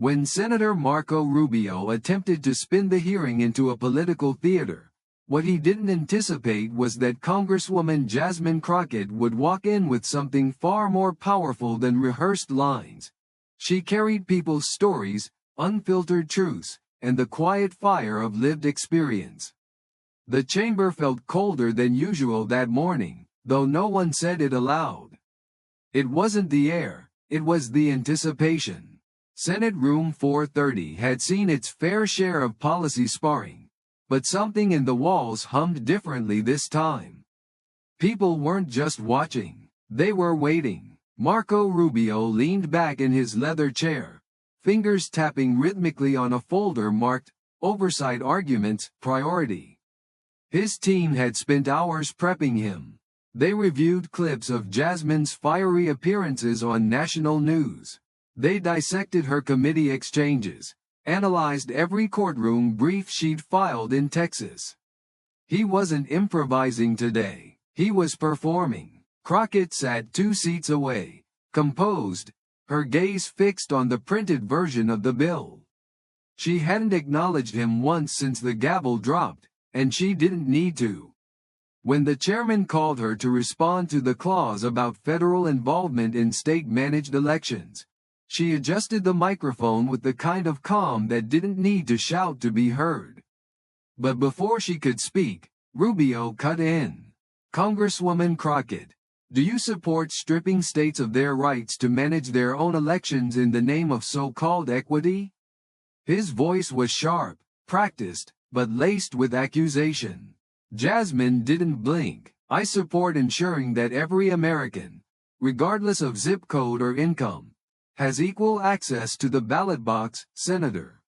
When Senator Marco Rubio attempted to spin the hearing into a political theater, what he didn't anticipate was that Congresswoman Jasmine Crockett would walk in with something far more powerful than rehearsed lines. She carried people's stories, unfiltered truths, and the quiet fire of lived experience. The chamber felt colder than usual that morning, though no one said it aloud. It wasn't the air, it was the anticipation. Senate Room 430 had seen its fair share of policy sparring, but something in the walls hummed differently this time. People weren't just watching, they were waiting. Marco Rubio leaned back in his leather chair, fingers tapping rhythmically on a folder marked, "Oversight Arguments, Priority." His team had spent hours prepping him. They reviewed clips of Jasmine's fiery appearances on national news. They dissected her committee exchanges, analyzed every courtroom brief she'd filed in Texas. He wasn't improvising today, he was performing. Crockett sat 2 seats away, composed, her gaze fixed on the printed version of the bill. She hadn't acknowledged him once since the gavel dropped, and she didn't need to. When the chairman called her to respond to the clause about federal involvement in state-managed elections, she adjusted the microphone with the kind of calm that didn't need to shout to be heard. But before she could speak, Rubio cut in. "Congresswoman Crockett, do you support stripping states of their rights to manage their own elections in the name of so-called equity?" His voice was sharp, practiced, but laced with accusation. Jasmine didn't blink. "I support ensuring that every American, regardless of zip code or income, has equal access to the ballot box, Senator."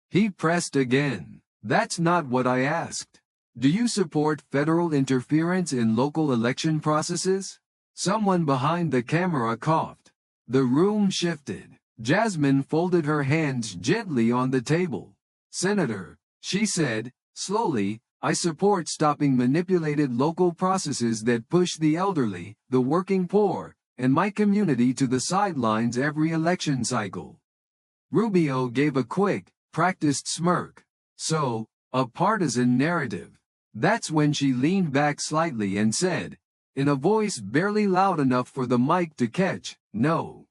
He pressed again. "That's not what I asked. Do you support federal interference in local election processes?" Someone behind the camera coughed. The room shifted. Jasmine folded her hands gently on the table. "Senator," she said, slowly, "I support stopping manipulated local processes that push the elderly, the working poor, and my community to the sidelines every election cycle." Rubio gave a quick, practiced smirk. "So, a partisan narrative." That's when she leaned back slightly and said, in a voice barely loud enough for the mic to catch, "No.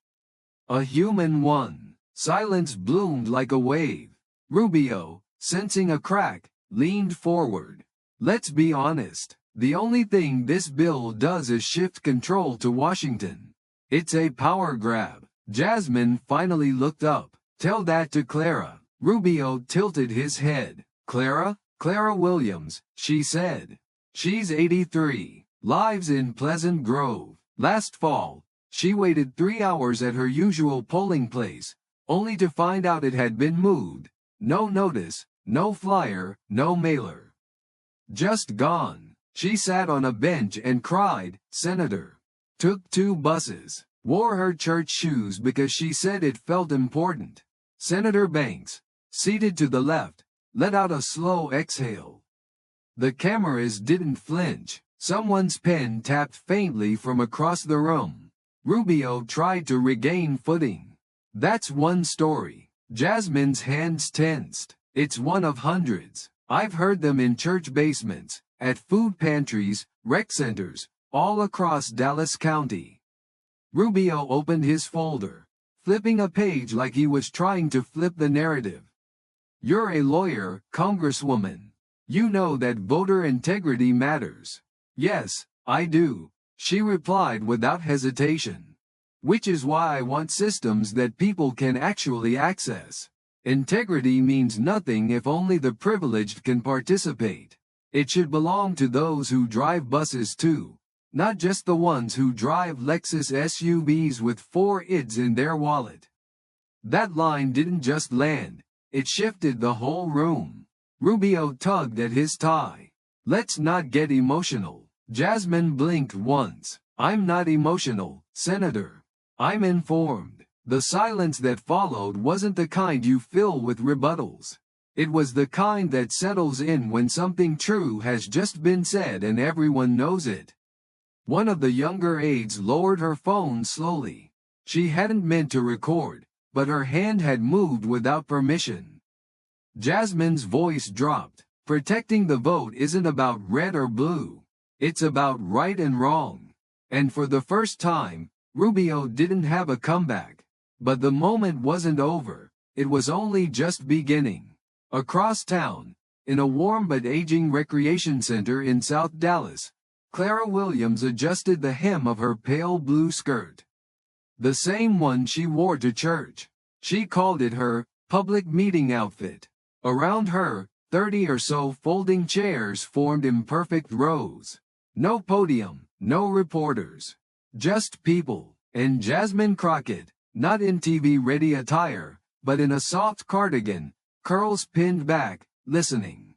A human one." Silence bloomed like a wave. Rubio, sensing a crack, leaned forward. "Let's be honest. The only thing this bill does is shift control to Washington. It's a power grab." Jasmine finally looked up. "Tell that to Clara." Rubio tilted his head. "Clara? Clara Williams," she said. "She's 83, lives in Pleasant Grove. Last fall, she waited 3 hours at her usual polling place, only to find out it had been moved. No notice, no flyer, no mailer. Just gone. She sat on a bench and cried, Senator. Took 2 buses. Wore her church shoes because she said it felt important. Senator Banks, seated to the left, let out a slow exhale. The cameras didn't flinch. Someone's pen tapped faintly from across the room. Rubio tried to regain footing. "That's one story." Jasmine's hands tensed. "It's one of hundreds. I've heard them in church basements, at food pantries, rec centers, all across Dallas County." Rubio opened his folder, flipping a page like he was trying to flip the narrative. "You're a lawyer, Congresswoman. You know that voter integrity matters." "Yes, I do," she replied without hesitation. "Which is why I want systems that people can actually access. Integrity means nothing if only the privileged can participate. It should belong to those who drive buses too, not just the ones who drive Lexus SUVs with 4 ids in their wallet." That line didn't just land, it shifted the whole room. Rubio tugged at his tie. "Let's not get emotional." Jasmine blinked once. "I'm not emotional, Senator. I'm informed." The silence that followed wasn't the kind you fill with rebuttals. It was the kind that settles in when something true has just been said and everyone knows it. One of the younger aides lowered her phone slowly. She hadn't meant to record, but her hand had moved without permission. Jasmine's voice dropped. Protecting the vote isn't about red or blue. It's about right and wrong. And for the first time, Rubio didn't have a comeback. But the moment wasn't over. It was only just beginning. Across town, in a warm but aging recreation center in South Dallas, Clara Williams adjusted the hem of her pale blue skirt. The same one she wore to church. She called it her public meeting outfit. Around her, 30 or so folding chairs formed imperfect rows. No podium, no reporters. Just people. And Jasmine Crockett, not in TV-ready attire, but in a soft cardigan, curls pinned back, listening.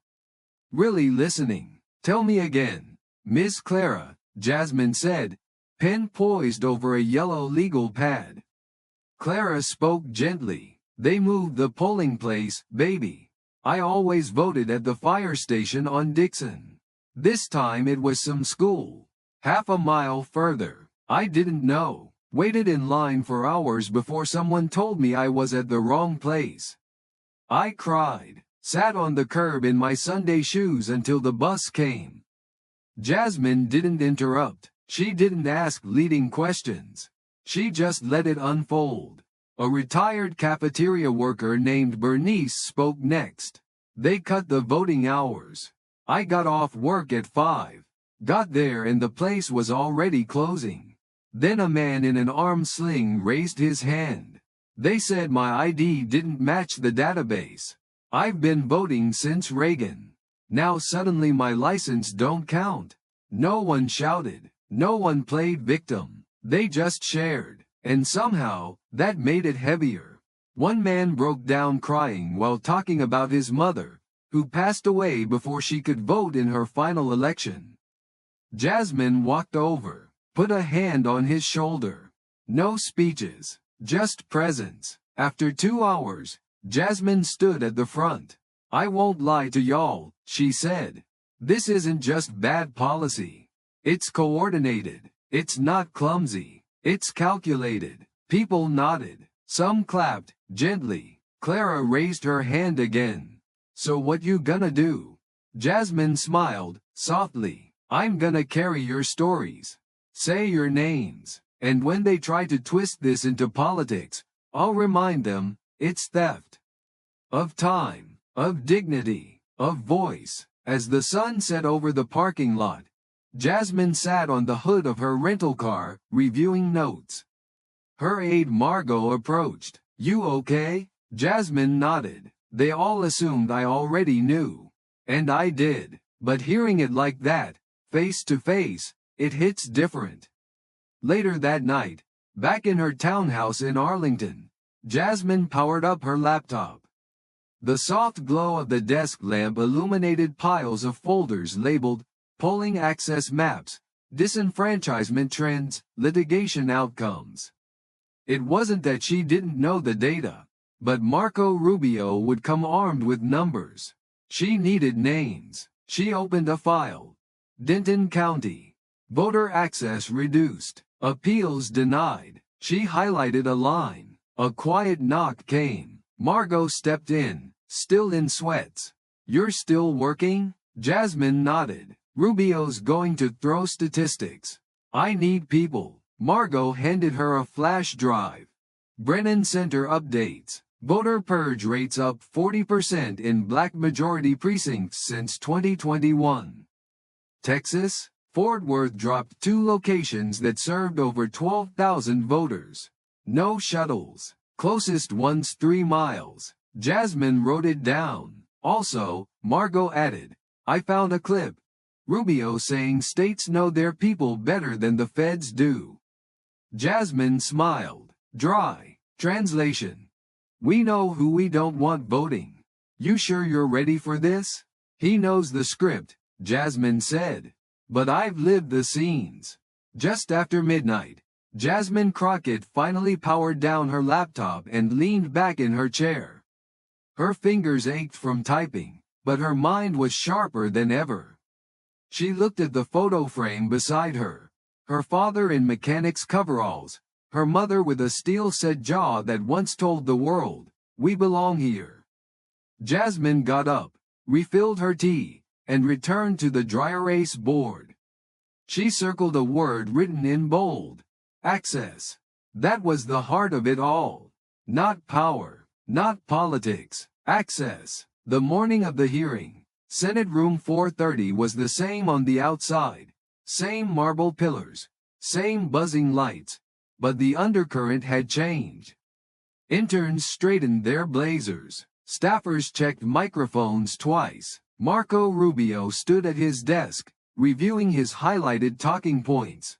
Really listening. Tell me again, Miss Clara, Jasmine said, pen poised over a yellow legal pad. Clara spoke gently. They moved the polling place, baby. I always voted at the fire station on Dixon. This time it was some school. Half a mile further. I didn't know. Waited in line for hours before someone told me I was at the wrong place. I cried. Sat on the curb in my Sunday shoes until the bus came. Jasmine didn't interrupt. She didn't ask leading questions. She just let it unfold. A retired cafeteria worker named Bernice spoke next. They cut the voting hours. I got off work at 5. Got there and the place was already closing. Then a man in an arm sling raised his hand. They said my ID didn't match the database. I've been voting since Reagan. Now suddenly my license don't count. No one shouted. No one played victim. They just shared. And somehow, that made it heavier. One man broke down crying while talking about his mother, who passed away before she could vote in her final election. Jasmine walked over, put a hand on his shoulder. No speeches, just presence. After 2 hours, Jasmine stood at the front. I won't lie to y'all, she said. This isn't just bad policy. It's coordinated. It's not clumsy. It's calculated. People nodded. Some clapped, gently. Clara raised her hand again. So what you gonna do? Jasmine smiled, softly. I'm gonna carry your stories. Say your names. And when they try to twist this into politics, I'll remind them, it's theft. Of time, of dignity, of voice. As the sun set over the parking lot, Jasmine sat on the hood of her rental car, reviewing notes. Her aide Margot approached. You okay? Jasmine nodded. They all assumed I already knew. And I did. But hearing it like that, face to face, it hits different. Later that night, back in her townhouse in Arlington, Jasmine powered up her laptop. The soft glow of the desk lamp illuminated piles of folders labeled polling access maps, disenfranchisement trends, litigation outcomes. It wasn't that she didn't know the data, but Marco Rubio would come armed with numbers. She needed names. She opened a file. Denton County. Voter access reduced. Appeals denied. She highlighted a line. A quiet knock came. Margot stepped in, still in sweats. You're still working? Jasmine nodded. Rubio's going to throw statistics. I need people. Margot handed her a flash drive. Brennan Center updates. Voter purge rates up 40% in black majority precincts since 2021. Texas, Fort Worth dropped 2 locations that served over 12,000 voters. No shuttles. Closest one's 3 miles. Jasmine wrote it down. Also, Margot added, I found a clip. Rubio saying states know their people better than the feds do. Jasmine smiled. Dry. Translation. We know who we don't want voting. You sure you're ready for this? He knows the script, Jasmine said. But I've lived the scenes. Just after midnight, Jasmine Crockett finally powered down her laptop and leaned back in her chair. Her fingers ached from typing, but her mind was sharper than ever. She looked at the photo frame beside her. Her father in mechanic's coveralls, Her mother with a steel-set jaw that once told the world, "We belong here." Jasmine got up, refilled her tea, and returned to the dry erase board. She circled a word written in bold. Access. That was the heart of it all. Not power, not politics, access. The morning of the hearing, Senate Room 430 was the same on the outside. Same marble pillars, same buzzing lights, but the undercurrent had changed. Interns straightened their blazers. Staffers checked microphones twice. Marco Rubio stood at his desk, reviewing his highlighted talking points.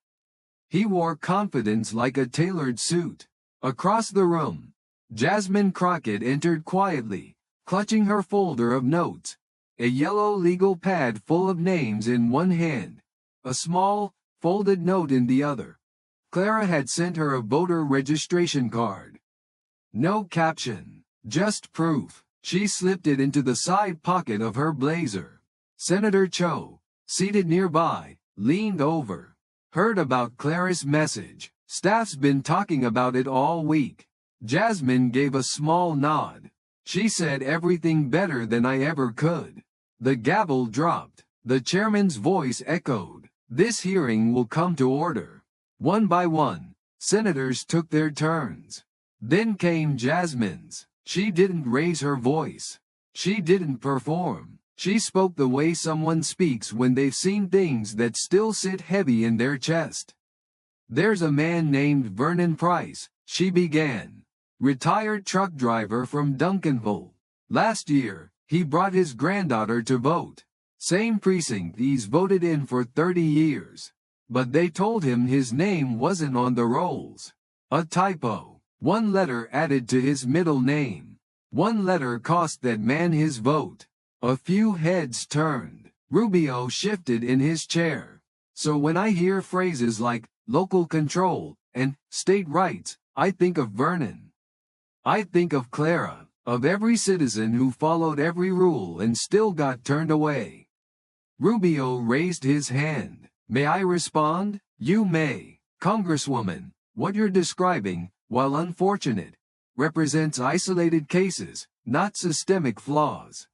He wore confidence like a tailored suit. Across the room, Jasmine Crockett entered quietly, clutching her folder of notes, a yellow legal pad full of names in one hand, a small, folded note in the other. Clara had sent her a voter registration card. No caption, just proof. She slipped it into the side pocket of her blazer. Senator Cho, seated nearby, leaned over. Heard about Clara's message. Staff's been talking about it all week. Jasmine gave a small nod. She said everything better than I ever could. The gavel dropped. The chairman's voice echoed. This hearing will come to order. One by one, senators took their turns. Then came Jasmine's. She didn't raise her voice. She didn't perform. She spoke the way someone speaks when they've seen things that still sit heavy in their chest. There's a man named Vernon Price, she began. Retired truck driver from Duncanville. Last year, he brought his granddaughter to vote. Same precinct he's voted in for 30 years. But they told him his name wasn't on the rolls. A typo. One letter added to his middle name. One letter cost that man his vote. A few heads turned. Rubio shifted in his chair. So when I hear phrases like local control and state rights, I think of Vernon. I think of Clara, of every citizen who followed every rule and still got turned away. Rubio raised his hand. May I respond? You may. Congresswoman, what you're describing, while unfortunate, represents isolated cases, not systemic flaws.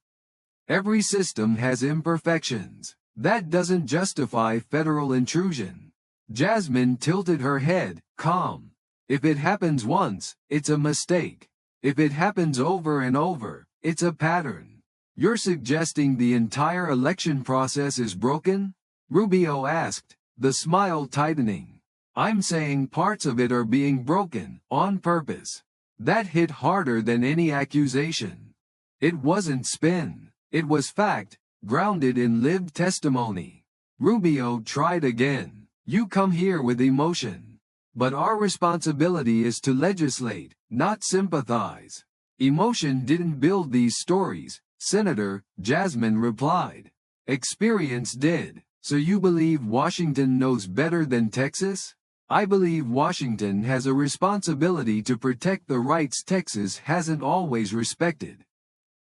Every system has imperfections. That doesn't justify federal intrusion. Jasmine tilted her head, calm. If it happens once, it's a mistake. If it happens over and over, it's a pattern. You're suggesting the entire election process is broken? Rubio asked, the smile tightening. I'm saying parts of it are being broken, on purpose. That hit harder than any accusation. It wasn't spin. It was fact, grounded in lived testimony. Rubio tried again. You come here with emotion. But our responsibility is to legislate, not sympathize. Emotion didn't build these stories, Senator, Jasmine replied. Experience did. So you believe Washington knows better than Texas? I believe Washington has a responsibility to protect the rights Texas hasn't always respected.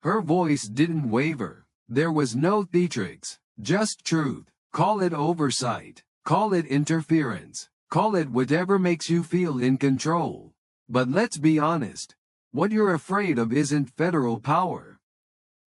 Her voice didn't waver. There was no theatrics, just truth. Call it oversight. Call it interference. Call it whatever makes you feel in control. But let's be honest. What you're afraid of isn't federal power.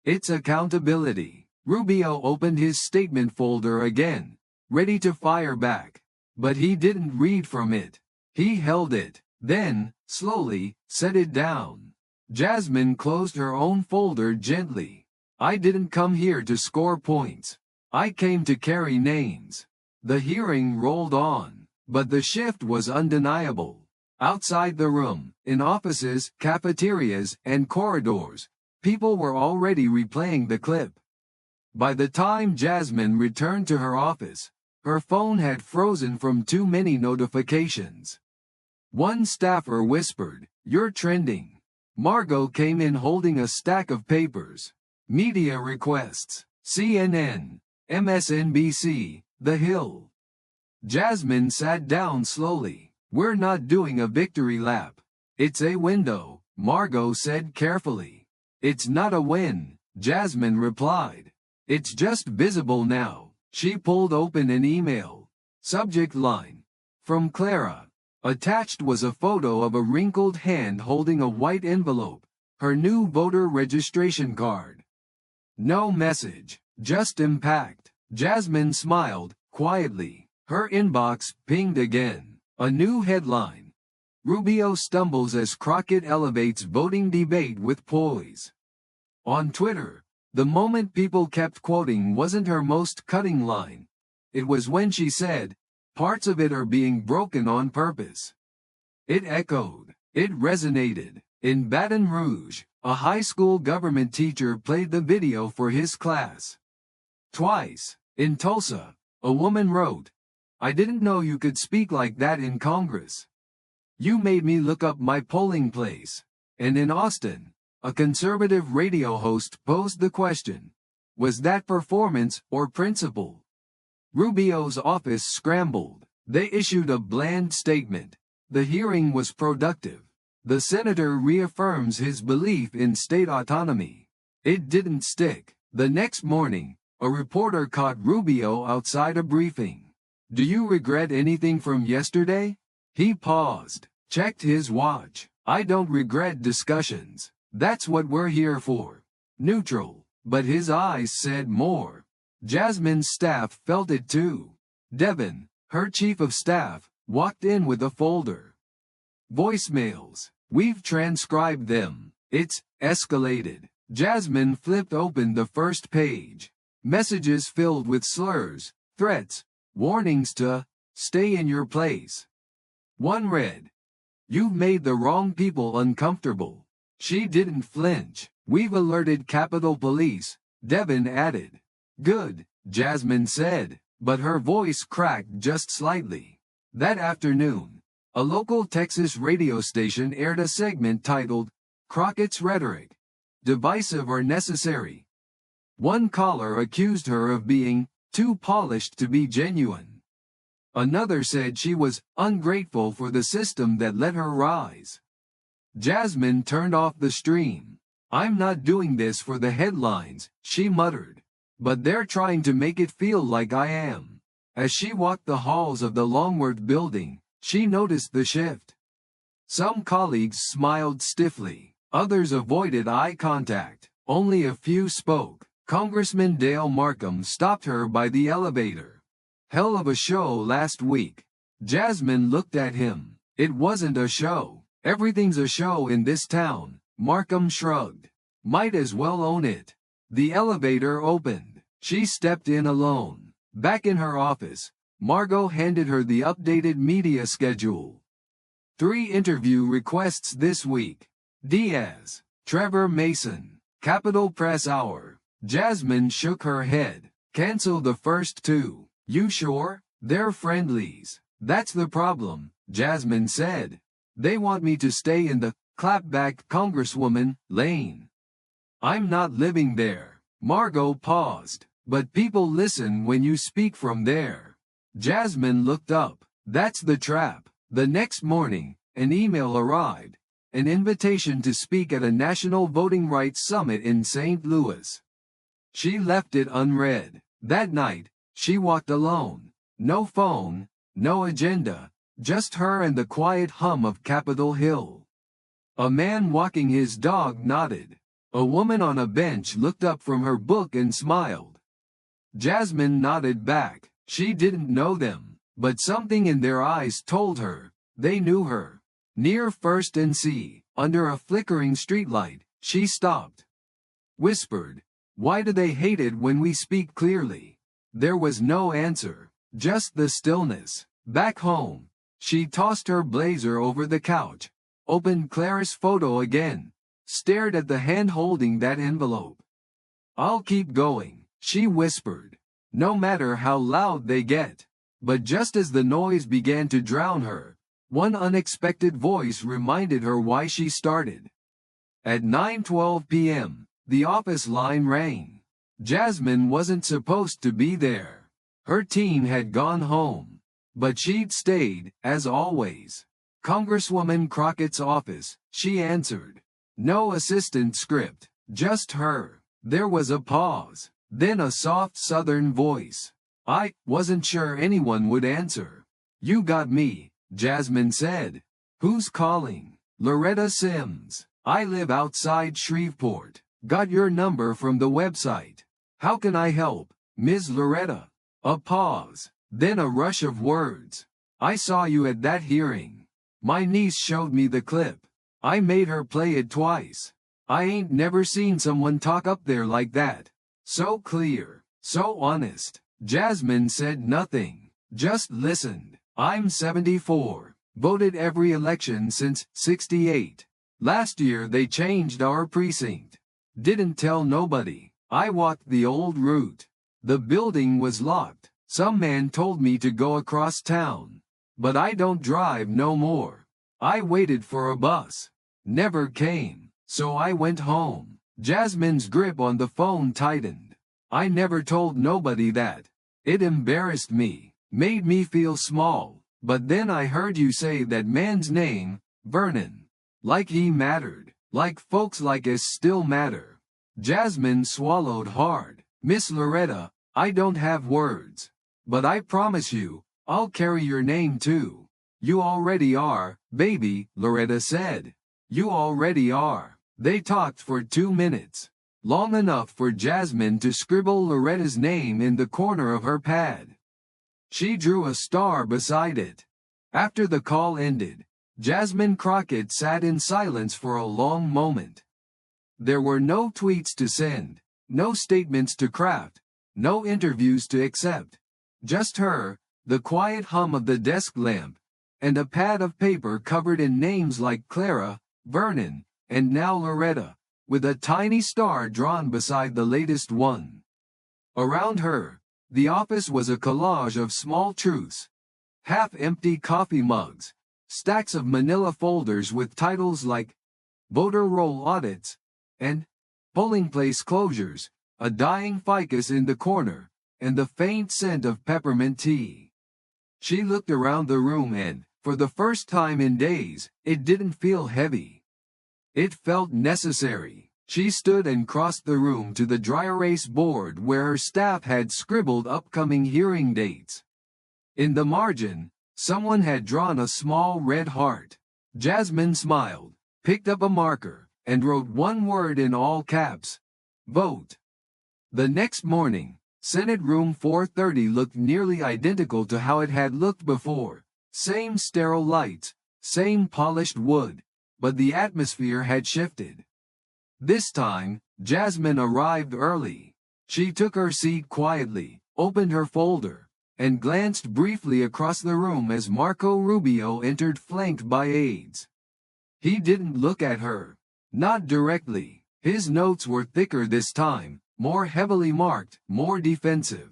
It's accountability. Rubio opened his statement folder again, ready to fire back. But he didn't read from it. He held it, then, slowly, set it down. Jasmine closed her own folder gently. I didn't come here to score points. I came to carry names. The hearing rolled on, but the shift was undeniable. Outside the room, in offices, cafeterias, and corridors, people were already replaying the clip. By the time Jasmine returned to her office, her phone had frozen from too many notifications. One staffer whispered, "You're trending." Margot came in holding a stack of papers. Media requests, CNN, MSNBC, The Hill. Jasmine sat down slowly. We're not doing a victory lap. It's a window, Margot said carefully. It's not a win, Jasmine replied. It's just visible now. She pulled open an email. Subject line. From Clara. Attached was a photo of a wrinkled hand holding a white envelope, her new voter registration card. No message, just impact. Jasmine smiled, quietly. Her inbox pinged again. A new headline. Rubio stumbles as Crockett elevates voting debate with poise. On Twitter, the moment people kept quoting wasn't her most cutting line. It was when she said, "Parts of it are being broken on purpose." It echoed. It resonated. In Baton Rouge, a high school government teacher played the video for his class. Twice. In Tulsa, a woman wrote, "I didn't know you could speak like that in Congress. You made me look up my polling place." And in Austin, a conservative radio host posed the question, was that performance or principle? Rubio's office scrambled. They issued a bland statement. The hearing was productive. The senator reaffirms his belief in state autonomy. It didn't stick. The next morning, a reporter caught Rubio outside a briefing. "Do you regret anything from yesterday?" He paused, checked his watch. "I don't regret discussions. That's what we're here for." Neutral, but his eyes said more. Jasmine's staff felt it too. Devin, her chief of staff, walked in with a folder. "Voicemails. We've transcribed them. It's escalated." Jasmine flipped open the first page. Messages filled with slurs, threats, warnings to stay in your place. One read, "You've made the wrong people uncomfortable." She didn't flinch. "We've alerted Capitol Police," Devin added. "Good," Jasmine said, but her voice cracked just slightly. That afternoon, a local Texas radio station aired a segment titled, "Crockett's Rhetoric: Divisive or Necessary?" One caller accused her of being too polished to be genuine. Another said she was ungrateful for the system that let her rise. Jasmine turned off the stream. "I'm not doing this for the headlines," she muttered. "But they're trying to make it feel like I am." As she walked the halls of the Longworth building, she noticed the shift. Some colleagues smiled stiffly. Others avoided eye contact. Only a few spoke. Congressman Dale Markham stopped her by the elevator. "Hell of a show last week." Jasmine looked at him. "It wasn't a show. Everything's a show in this town." Markham shrugged. "Might as well own it." The elevator opened. She stepped in alone. Back in her office, Margot handed her the updated media schedule. 3 interview requests this week. Diaz, Trevor Mason, Capitol Press Hour. Jasmine shook her head. "Cancel the first 2. You sure? They're friendlies." "That's the problem," Jasmine said. "They want me to stay in the clapback Congresswoman lane. I'm not living there." Margot paused. "But people listen when you speak from there." Jasmine looked up. "That's the trap." The next morning, an email arrived. An invitation to speak at a national voting rights summit in St. Louis. She left it unread. That night, she walked alone. No phone, no agenda, just her and the quiet hum of Capitol Hill. A man walking his dog nodded. A woman on a bench looked up from her book and smiled. Jasmine nodded back. She didn't know them, but something in their eyes told her they knew her. Near First and C, under a flickering streetlight, she stopped. Whispered, "Why do they hate it when we speak clearly?" There was no answer, just the stillness. Back home, she tossed her blazer over the couch, opened Clara's photo again, stared at the hand holding that envelope. "I'll keep going," she whispered, "no matter how loud they get." But just as the noise began to drown her, one unexpected voice reminded her why she started. At 9:12 p.m., the office line rang. Jasmine wasn't supposed to be there. Her team had gone home. But she'd stayed, as always. "Congresswoman Crockett's office," she answered. No assistant script, just her. There was a pause, then a soft southern voice. "I wasn't sure anyone would answer." "You got me," Jasmine said. Who's calling? Loretta Sims. I live outside Shreveport. Got your number from the website. How can I help, Ms. Loretta? A pause, then a rush of words. I saw you at that hearing. My niece showed me the clip. I made her play it twice. I ain't never seen someone talk up there like that. So clear, so honest. Jasmine said nothing, just listened. I'm 74. Voted every election since '68. Last year they changed our precinct. Didn't tell nobody. I walked the old route. The building was locked. Some man told me to go across town. But I don't drive no more. I waited for a bus. Never came. So I went home. Jasmine's grip on the phone tightened. I never told nobody that. It embarrassed me. Made me feel small. But then I heard you say that man's name, Vernon. Like he mattered. Like folks like us still matter. Jasmine swallowed hard. Miss Loretta, I don't have words. But I promise you, I'll carry your name too. You already are, baby, Loretta said. You already are. They talked for 2 minutes. Long enough for Jasmine to scribble Loretta's name in the corner of her pad. She drew a star beside it. After the call ended, Jasmine Crockett sat in silence for a long moment. There were no tweets to send, no statements to craft, no interviews to accept. Just her, the quiet hum of the desk lamp, and a pad of paper covered in names like Clara, Vernon, and now Loretta, with a tiny star drawn beside the latest one. Around her, the office was a collage of small truths. Half-empty coffee mugs, stacks of manila folders with titles like voter roll audits and polling place closures, a dying ficus in the corner, and the faint scent of peppermint tea. She looked around the room and, for the first time in days, it didn't feel heavy. It felt necessary. She stood and crossed the room to the dry erase board where her staff had scribbled upcoming hearing dates. In the margin, someone had drawn a small red heart. Jasmine smiled, picked up a marker, and wrote one word in all caps: vote. The next morning, Senate Room 430 looked nearly identical to how it had looked before. Same sterile lights, same polished wood, but the atmosphere had shifted. This time, Jasmine arrived early. She took her seat quietly, opened her folder, and glanced briefly across the room as Marco Rubio entered flanked by aides. He didn't look at her. Not directly. His notes were thicker this time, more heavily marked, more defensive.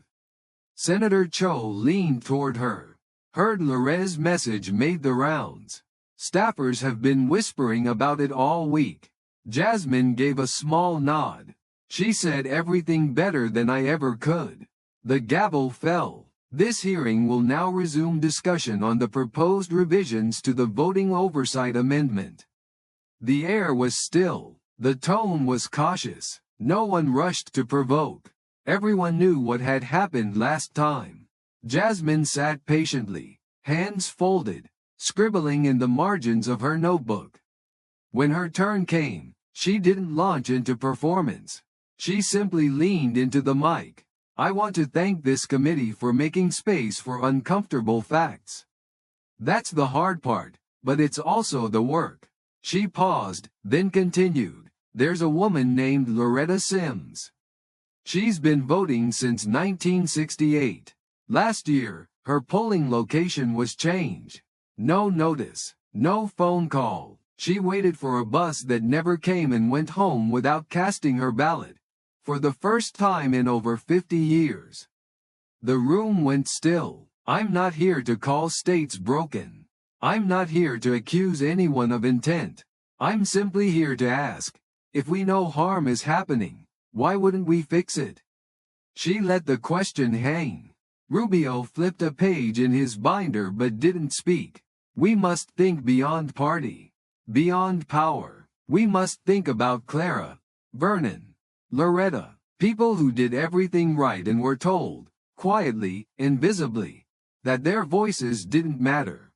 Senator Cho leaned toward her. Heard Loretta's message made the rounds. Staffers have been whispering about it all week. Jasmine gave a small nod. She said everything better than I ever could. The gavel fell. This hearing will now resume discussion on the proposed revisions to the Voting Oversight Amendment. The air was still. The tone was cautious. No one rushed to provoke. Everyone knew what had happened last time. Jasmine sat patiently, hands folded, scribbling in the margins of her notebook. When her turn came, she didn't launch into performance. She simply leaned into the mic. I want to thank this committee for making space for uncomfortable facts. That's the hard part, but it's also the work. She paused, then continued. There's a woman named Loretta Sims. She's been voting since 1968. Last year, her polling location was changed. No notice, no phone call. She waited for a bus that never came and went home without casting her ballot. For the first time in over 50 years. The room went still. I'm not here to call states broken. I'm not here to accuse anyone of intent. I'm simply here to ask, if we know harm is happening, why wouldn't we fix it? She let the question hang. Rubio flipped a page in his binder but didn't speak. We must think beyond party. Beyond power. We must think about Clara, Vernon, Loretta, people who did everything right and were told, quietly, invisibly, that their voices didn't matter.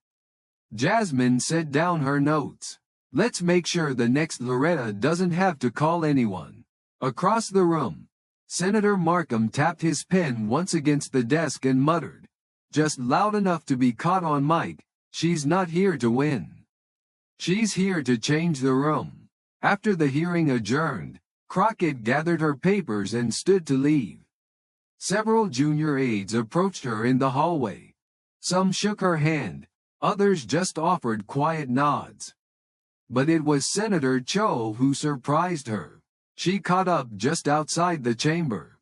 Jasmine set down her notes. Let's make sure the next Loretta doesn't have to call anyone. Across the room, Senator Markham tapped his pen once against the desk and muttered, just loud enough to be caught on mic, she's not here to win. She's here to change the room. After the hearing adjourned, Crockett gathered her papers and stood to leave. Several junior aides approached her in the hallway. Some shook her hand, others just offered quiet nods. But it was Senator Cho who surprised her. She caught up just outside the chamber.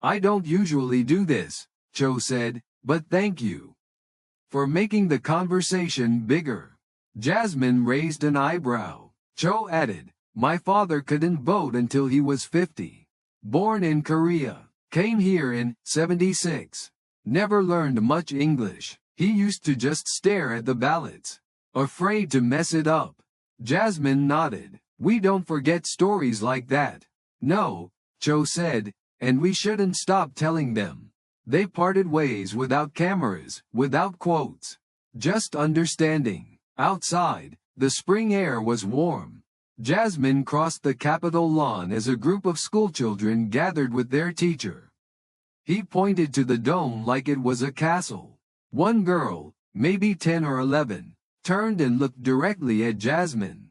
I don't usually do this, Cho said, but thank you for making the conversation bigger. Jasmine raised an eyebrow. Cho added, my father couldn't vote until he was 50. Born in Korea, came here in '76. Never learned much English. He used to just stare at the ballots, afraid to mess it up. Jasmine nodded. We don't forget stories like that. No, Cho said, and we shouldn't stop telling them. They parted ways without cameras, without quotes. Just understanding. Outside, the spring air was warm. Jasmine crossed the Capitol lawn as a group of schoolchildren gathered with their teacher. He pointed to the dome like it was a castle. One girl, maybe 10 or 11, turned and looked directly at Jasmine.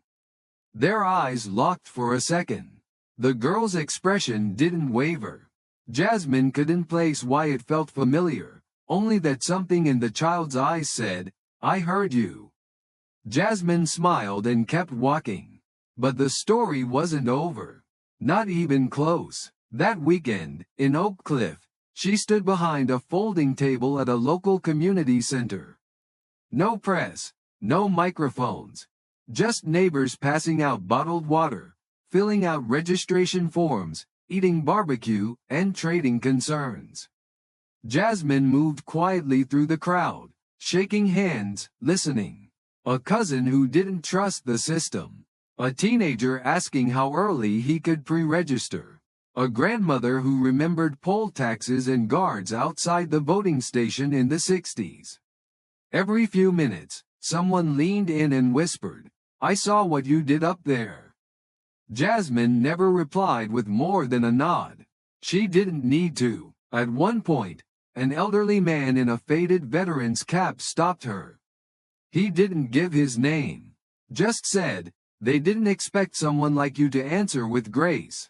Their eyes locked for a second. The girl's expression didn't waver. Jasmine couldn't place why it felt familiar, only that something in the child's eyes said, I heard you. Jasmine smiled and kept walking. But the story wasn't over. Not even close. That weekend, in Oak Cliff, she stood behind a folding table at a local community center. No press, no microphones. Just neighbors passing out bottled water, filling out registration forms, eating barbecue, and trading concerns. Jasmine moved quietly through the crowd, shaking hands, listening. A cousin who didn't trust the system. A teenager asking how early he could pre-register. A grandmother who remembered poll taxes and guards outside the voting station in the '60s. Every few minutes, someone leaned in and whispered, I saw what you did up there. Jasmine never replied with more than a nod. She didn't need to. At one point, an elderly man in a faded veteran's cap stopped her. He didn't give his name. Just said, they didn't expect someone like you to answer with grace.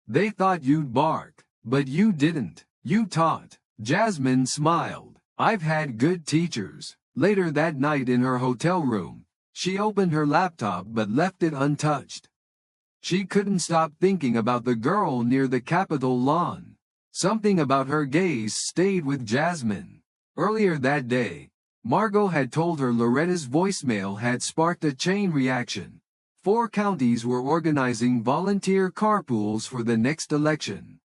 They thought you'd bark, but you didn't. You taught. Jasmine smiled. I've had good teachers. Later that night in her hotel room, she opened her laptop but left it untouched. She couldn't stop thinking about the girl near the Capitol lawn. Something about her gaze stayed with Jasmine. Earlier that day, Margot had told her Loretta's voicemail had sparked a chain reaction. 4 counties were organizing volunteer carpools for the next election.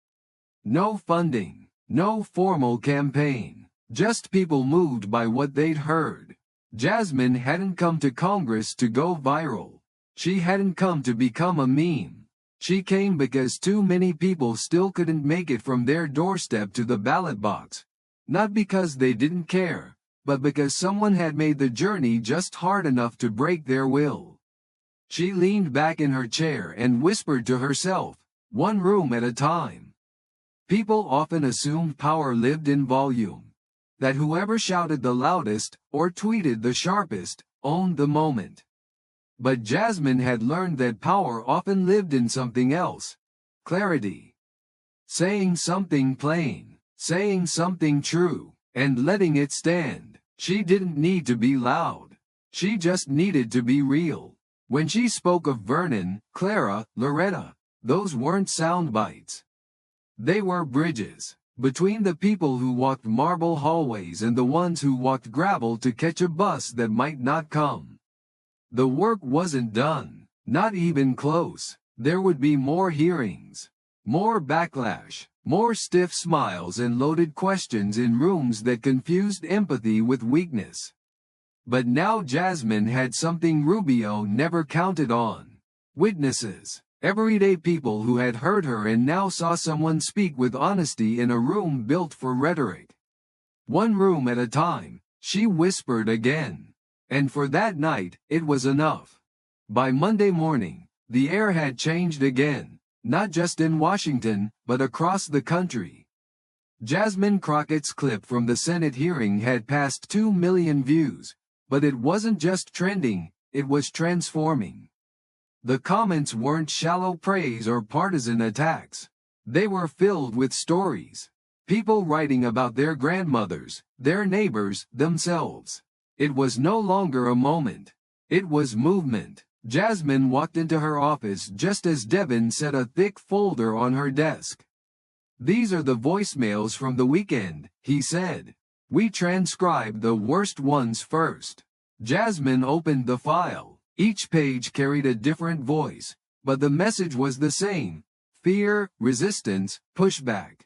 No funding, no formal campaign, just people moved by what they'd heard. Jasmine hadn't come to Congress to go viral. She hadn't come to become a meme. She came because too many people still couldn't make it from their doorstep to the ballot box. Not because they didn't care, but because someone had made the journey just hard enough to break their will. She leaned back in her chair and whispered to herself, one room at a time. People often assumed power lived in volume. That whoever shouted the loudest, or tweeted the sharpest, owned the moment. But Jasmine had learned that power often lived in something else. Clarity. Saying something plain, saying something true, and letting it stand. She didn't need to be loud. She just needed to be real. When she spoke of Vernon, Clara, Loretta, those weren't sound bites. They were bridges between the people who walked marble hallways and the ones who walked gravel to catch a bus that might not come. The work wasn't done, not even close. There would be more hearings, more backlash, more stiff smiles and loaded questions in rooms that confused empathy with weakness. But now Jasmine had something Rubio never counted on. Witnesses. Everyday people who had heard her and now saw someone speak with honesty in a room built for rhetoric. One room at a time, she whispered again. And for that night, it was enough. By Monday morning, the air had changed again, not just in Washington, but across the country. Jasmine Crockett's clip from the Senate hearing had passed 2 million views, but it wasn't just trending, it was transforming. The comments weren't shallow praise or partisan attacks. They were filled with stories. People writing about their grandmothers, their neighbors, themselves. It was no longer a moment. It was movement. Jasmine walked into her office just as Devin set a thick folder on her desk. "These are the voicemails from the weekend," he said. "We transcribed the worst ones first." Jasmine opened the file. Each page carried a different voice, but the message was the same: fear, resistance, pushback.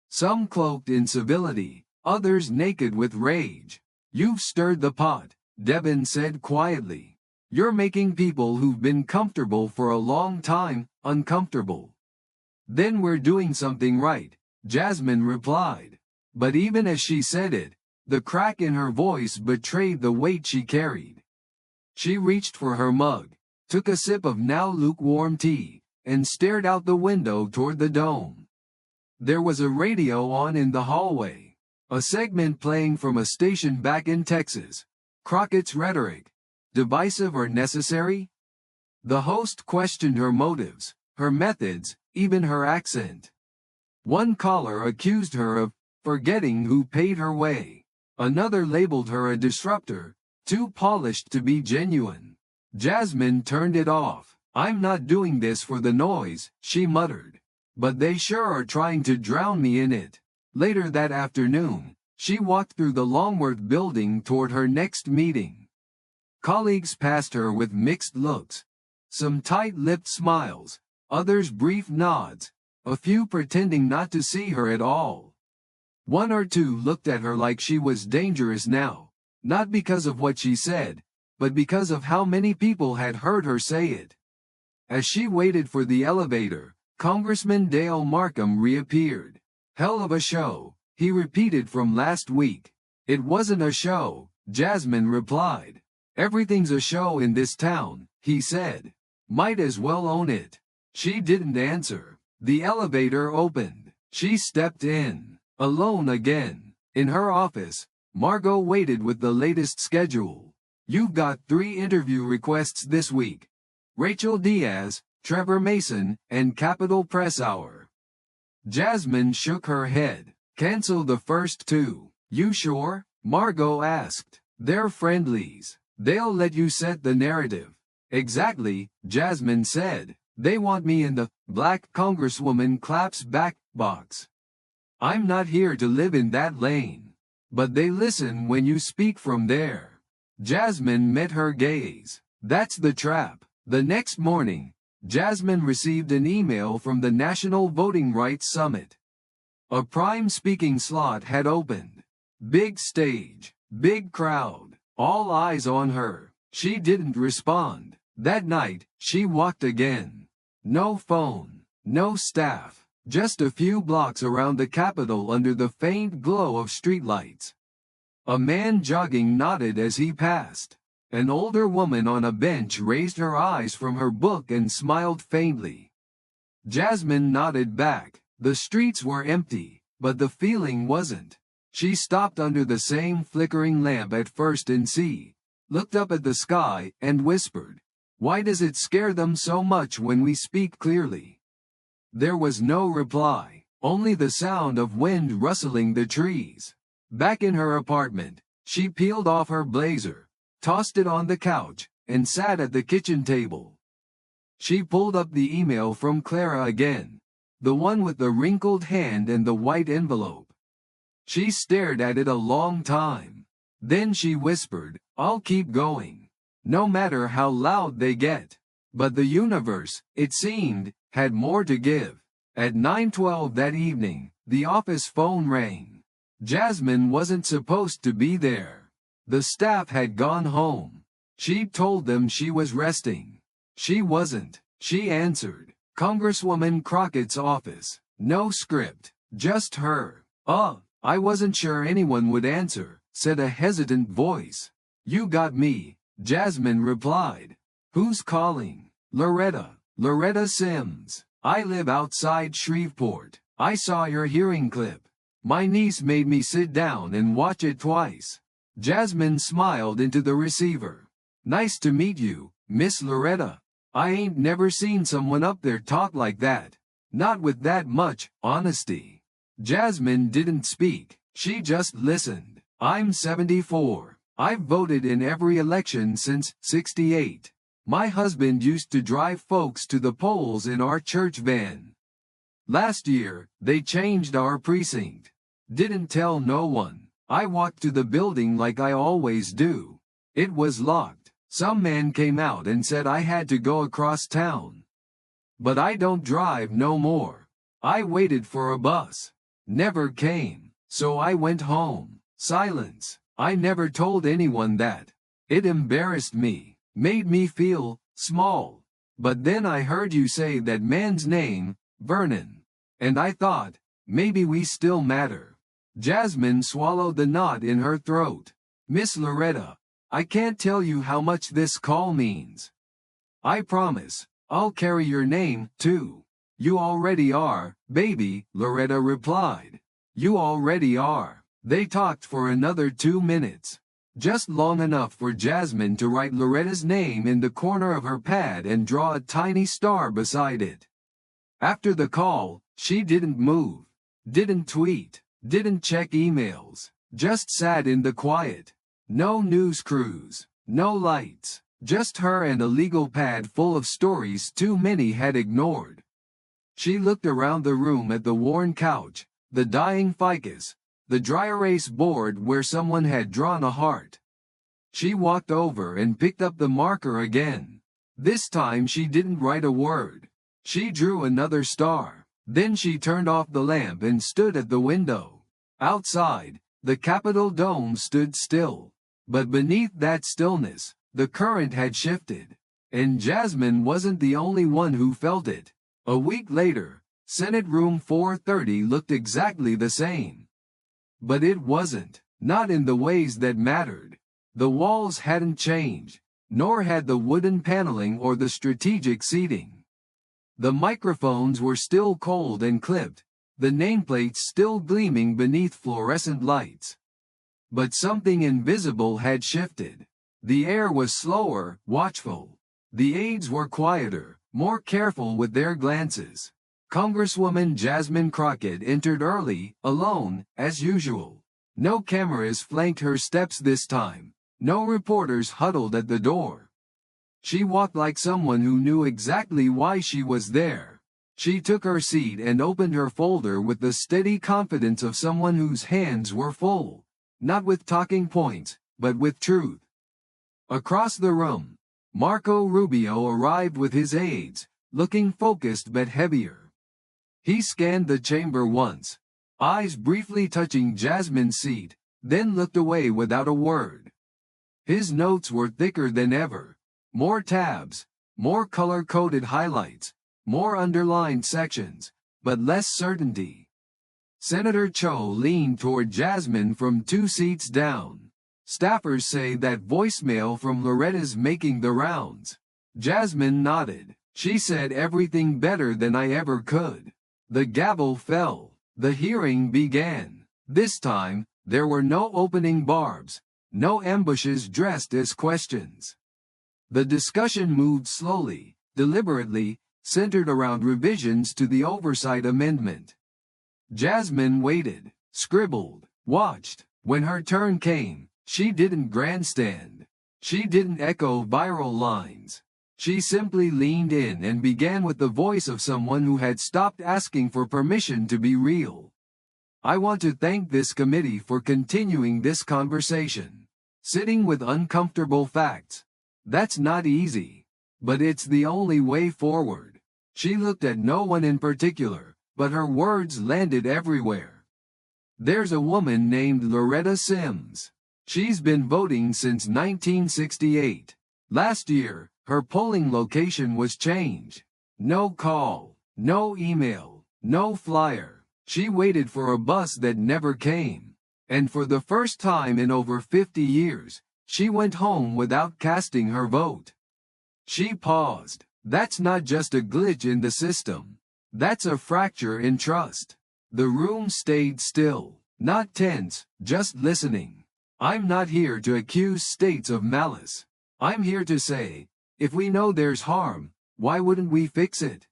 Some cloaked in civility, others naked with rage. "You've stirred the pot," Devin said quietly. "You're making people who've been comfortable for a long time, uncomfortable." "Then we're doing something right," Jasmine replied. But even as she said it, the crack in her voice betrayed the weight she carried. She reached for her mug, took a sip of now lukewarm tea, and stared out the window toward the dome. There was a radio on in the hallway, a segment playing from a station back in Texas. Crockett's rhetoric, divisive or necessary? The host questioned her motives, her methods, even her accent. One caller accused her of forgetting who paid her way. Another labeled her a disruptor, too polished to be genuine. Jasmine turned it off. "I'm not doing this for the noise," she muttered. "But they sure are trying to drown me in it." Later that afternoon, she walked through the Longworth building toward her next meeting. Colleagues passed her with mixed looks. Some tight-lipped smiles, others brief nods, a few pretending not to see her at all. One or two looked at her like she was dangerous now, not because of what she said, but because of how many people had heard her say it. As she waited for the elevator, Congressman Dale Markham reappeared. "Hell of a show," he repeated from last week. "It wasn't a show," Jasmine replied. "Everything's a show in this town," he said. "Might as well own it." She didn't answer. The elevator opened. She stepped in. Alone again. In her office, Margot waited with the latest schedule. "You've got 3 interview requests this week. Rachel Diaz, Trevor Mason, and Capitol Press Hour." Jasmine shook her head. "Cancel the first 2. You sure?" Margot asked. "They're friendlies. They'll let you set the narrative." "Exactly," Jasmine said. "They want me in the Black Congresswoman claps back box. I'm not here to live in that lane. But they listen when you speak from there." Jasmine met her gaze. "That's the trap." The next morning, Jasmine received an email from the National Voting Rights Summit. A prime speaking slot had opened. Big stage, big crowd, all eyes on her. She didn't respond. That night, she walked again. No phone, no staff, just a few blocks around the Capitol under the faint glow of streetlights. A man jogging nodded as he passed. An older woman on a bench raised her eyes from her book and smiled faintly. Jasmine nodded back. The streets were empty, but the feeling wasn't. She stopped under the same flickering lamp at First and C, looked up at the sky, and whispered, "Why does it scare them so much when we speak clearly?" There was no reply, only the sound of wind rustling the trees. Back in her apartment, she peeled off her blazer, tossed it on the couch, and sat at the kitchen table. She pulled up the email from Clara again, the one with the wrinkled hand and the white envelope. She stared at it a long time. Then she whispered, "I'll keep going, no matter how loud they get." But the universe, it seemed, had more to give. At 9:12 that evening, the office phone rang. Jasmine wasn't supposed to be there. The staff had gone home. She'd told them she was resting. She wasn't. She answered. Congresswoman Crockett's office. No script, just her. "I wasn't sure anyone would answer," said a hesitant voice. You got me, Jasmine replied. Who's calling? Loretta. Loretta Sims. I live outside Shreveport. I saw your hearing clip. My niece made me sit down and watch it twice. Jasmine smiled into the receiver. Nice to meet you, Miss Loretta. I ain't never seen someone up there talk like that. Not with that much honesty. Jasmine didn't speak. She just listened. I'm 74. I've voted in every election since '68. My husband used to drive folks to the polls in our church van. Last year, they changed our precinct. Didn't tell no one. I walked to the building like I always do. It was locked. Some man came out and said I had to go across town. But I don't drive no more. I waited for a bus. Never came. So I went home. Silence. I never told anyone that. It embarrassed me. Made me feel small. But then I heard you say that man's name, Vernon. And I thought, maybe we still matter. Jasmine swallowed the knot in her throat. Miss Loretta, I can't tell you how much this call means. I promise, I'll carry your name, too. You already are, baby, Loretta replied. You already are. They talked for another 2 minutes. Just long enough for Jasmine to write Loretta's name in the corner of her pad and draw a tiny star beside it. After the call, she didn't move, didn't tweet, didn't check emails, just sat in the quiet. No news crews, no lights, just her and a legal pad full of stories too many had ignored. She looked around the room at the worn couch, the dying ficus, the dry erase board where someone had drawn a heart. She walked over and picked up the marker again. This time she didn't write a word. She drew another star. Then she turned off the lamp and stood at the window. Outside, the Capitol dome stood still. But beneath that stillness, the current had shifted. And Jasmine wasn't the only one who felt it. A week later, Senate Room 430 looked exactly the same. But it wasn't, not in the ways that mattered. The walls hadn't changed, nor had the wooden paneling or the strategic seating. The microphones were still cold and clipped, the nameplates still gleaming beneath fluorescent lights. But something invisible had shifted. The air was slower, watchful. The aides were quieter, more careful with their glances. Congresswoman Jasmine Crockett entered early, alone, as usual. No cameras flanked her steps this time. No reporters huddled at the door. She walked like someone who knew exactly why she was there. She took her seat and opened her folder with the steady confidence of someone whose hands were full. Not with talking points, but with truth. Across the room, Marco Rubio arrived with his aides, looking focused but heavier. He scanned the chamber once, eyes briefly touching Jasmine's seat, then looked away without a word. His notes were thicker than ever. More tabs, more color-coded highlights, more underlined sections, but less certainty. Senator Cho leaned toward Jasmine from 2 seats down. Staffers say that voicemail from Loretta's making the rounds. Jasmine nodded. She said everything better than I ever could. The gavel fell. The hearing began. This time, there were no opening barbs, no ambushes dressed as questions. The discussion moved slowly, deliberately, centered around revisions to the Oversight Amendment. Jasmine waited, scribbled, watched. When her turn came, she didn't grandstand. She didn't echo viral lines. She simply leaned in and began with the voice of someone who had stopped asking for permission to be real. I want to thank this committee for continuing this conversation. Sitting with uncomfortable facts. That's not easy. But it's the only way forward. She looked at no one in particular, but her words landed everywhere. There's a woman named Loretta Sims. She's been voting since 1968. Last year, her polling location was changed. No call, no email, no flyer. She waited for a bus that never came. And for the first time in over 50 years, She went home without casting her vote. She paused. That's not just a glitch in the system. That's a fracture in trust. The room stayed still, not tense, just listening. I'm not here to accuse states of malice. I'm here to say, if we know there's harm, why wouldn't we fix it?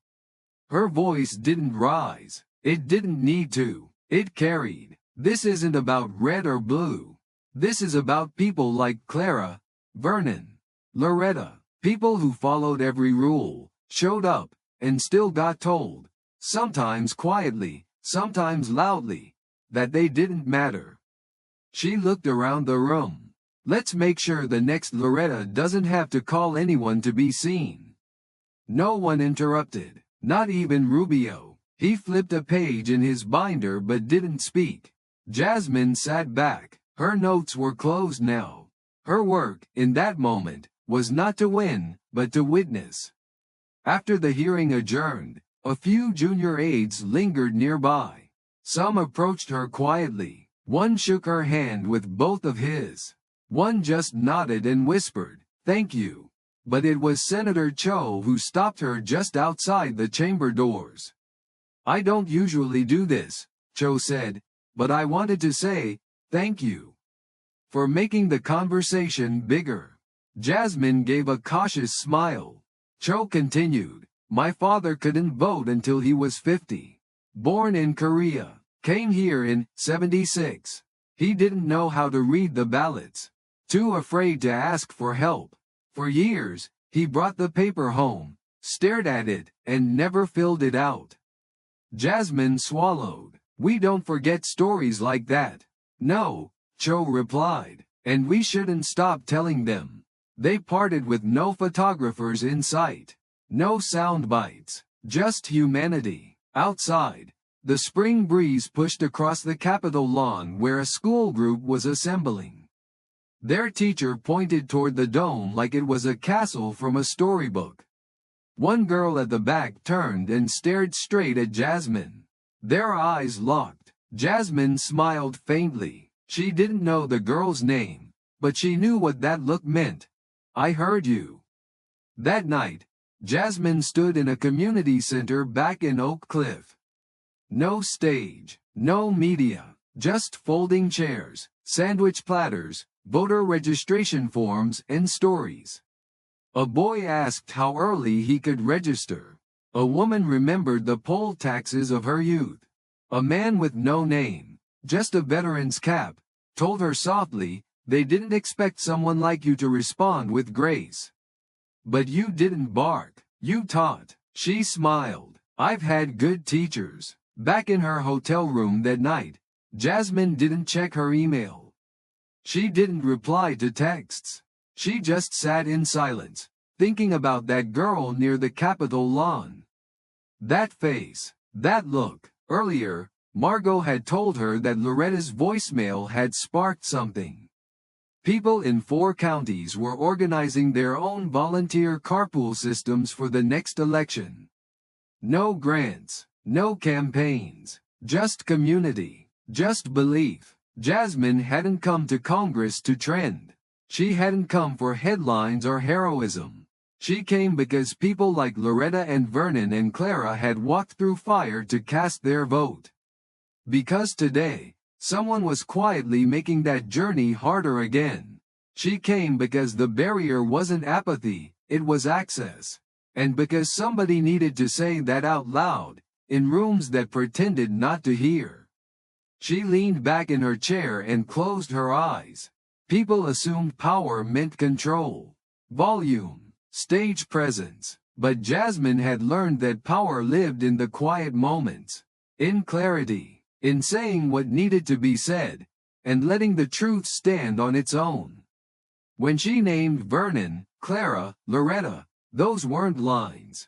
Her voice didn't rise. It didn't need to. It carried. This isn't about red or blue. This is about people like Clara, Vernon, Loretta, people who followed every rule, showed up, and still got told, sometimes quietly, sometimes loudly, that they didn't matter. She looked around the room. Let's make sure the next Loretta doesn't have to call anyone to be seen. No one interrupted, not even Rubio. He flipped a page in his binder but didn't speak. Jasmine sat back. Her notes were closed now. Her work, in that moment, was not to win, but to witness. After the hearing adjourned, a few junior aides lingered nearby. Some approached her quietly. One shook her hand with both of his. One just nodded and whispered, "Thank you." But it was Senator Cho who stopped her just outside the chamber doors. "I don't usually do this," Cho said, "but I wanted to say, thank you for making the conversation bigger." Jasmine gave a cautious smile. Cho continued, "My father couldn't vote until he was 50. Born in Korea, came here in '76. He didn't know how to read the ballots. Too afraid to ask for help. For years, he brought the paper home, stared at it, and never filled it out." Jasmine swallowed. "We don't forget stories like that." "No," Cho replied, "and we shouldn't stop telling them." They parted with no photographers in sight. No sound bites. Just humanity. Outside, the spring breeze pushed across the Capitol lawn where a school group was assembling. Their teacher pointed toward the dome like it was a castle from a storybook. One girl at the back turned and stared straight at Jasmine. Their eyes locked. Jasmine smiled faintly. She didn't know the girl's name, but she knew what that look meant. "I heard you." That night, Jasmine stood in a community center back in Oak Cliff. No stage, no media, just folding chairs, sandwich platters, voter registration forms, and stories. A boy asked how early he could register. A woman remembered the poll taxes of her youth. A man with no name, just a veteran's cap, told her softly, "They didn't expect someone like you to respond with grace. But you didn't bark, you taught." She smiled. "I've had good teachers." Back in her hotel room that night, Jasmine didn't check her email. She didn't reply to texts. She just sat in silence, thinking about that girl near the Capitol lawn. That face, that look. Earlier, Margot had told her that Loretta's voicemail had sparked something. People in 4 counties were organizing their own volunteer carpool systems for the next election. No grants, no campaigns, just community, just belief. Jasmine hadn't come to Congress to trend. She hadn't come for headlines or heroism. She came because people like Loretta and Vernon and Clara had walked through fire to cast their vote. Because today, someone was quietly making that journey harder again. She came because the barrier wasn't apathy, it was access. And because somebody needed to say that out loud, in rooms that pretended not to hear. She leaned back in her chair and closed her eyes. People assumed power meant control, volume, stage presence. But Jasmine had learned that power lived in the quiet moments, in clarity. In saying what needed to be said, and letting the truth stand on its own. When she named Vernon, Clara, Loretta, those weren't lines.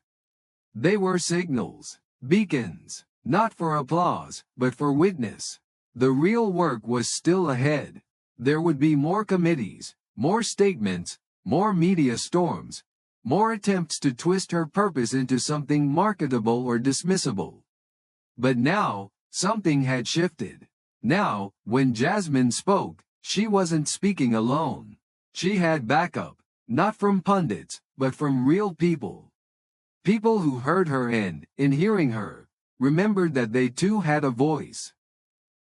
They were signals, beacons, not for applause, but for witness. The real work was still ahead. There would be more committees, more statements, more media storms, more attempts to twist her purpose into something marketable or dismissible. But now, something had shifted. Now, when Jasmine spoke, she wasn't speaking alone. She had backup, not from pundits, but from real people. People who heard her and, in hearing her, remembered that they too had a voice.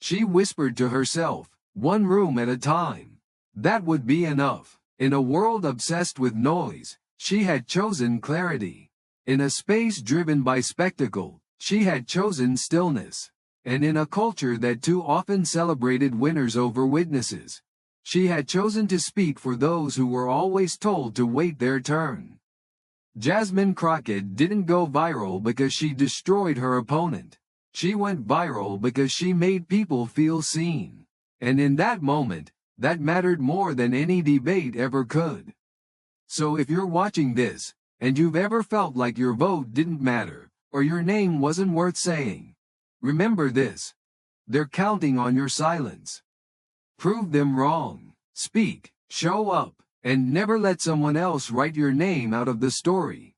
She whispered to herself, one room at a time. That would be enough. In a world obsessed with noise, she had chosen clarity. In a space driven by spectacle, she had chosen stillness. And in a culture that too often celebrated winners over witnesses, she had chosen to speak for those who were always told to wait their turn. Jasmine Crockett didn't go viral because she destroyed her opponent. She went viral because she made people feel seen. And in that moment, that mattered more than any debate ever could. So if you're watching this, and you've ever felt like your vote didn't matter, or your name wasn't worth saying, remember this. They're counting on your silence. Prove them wrong. Speak, show up, and never let someone else write your name out of the story.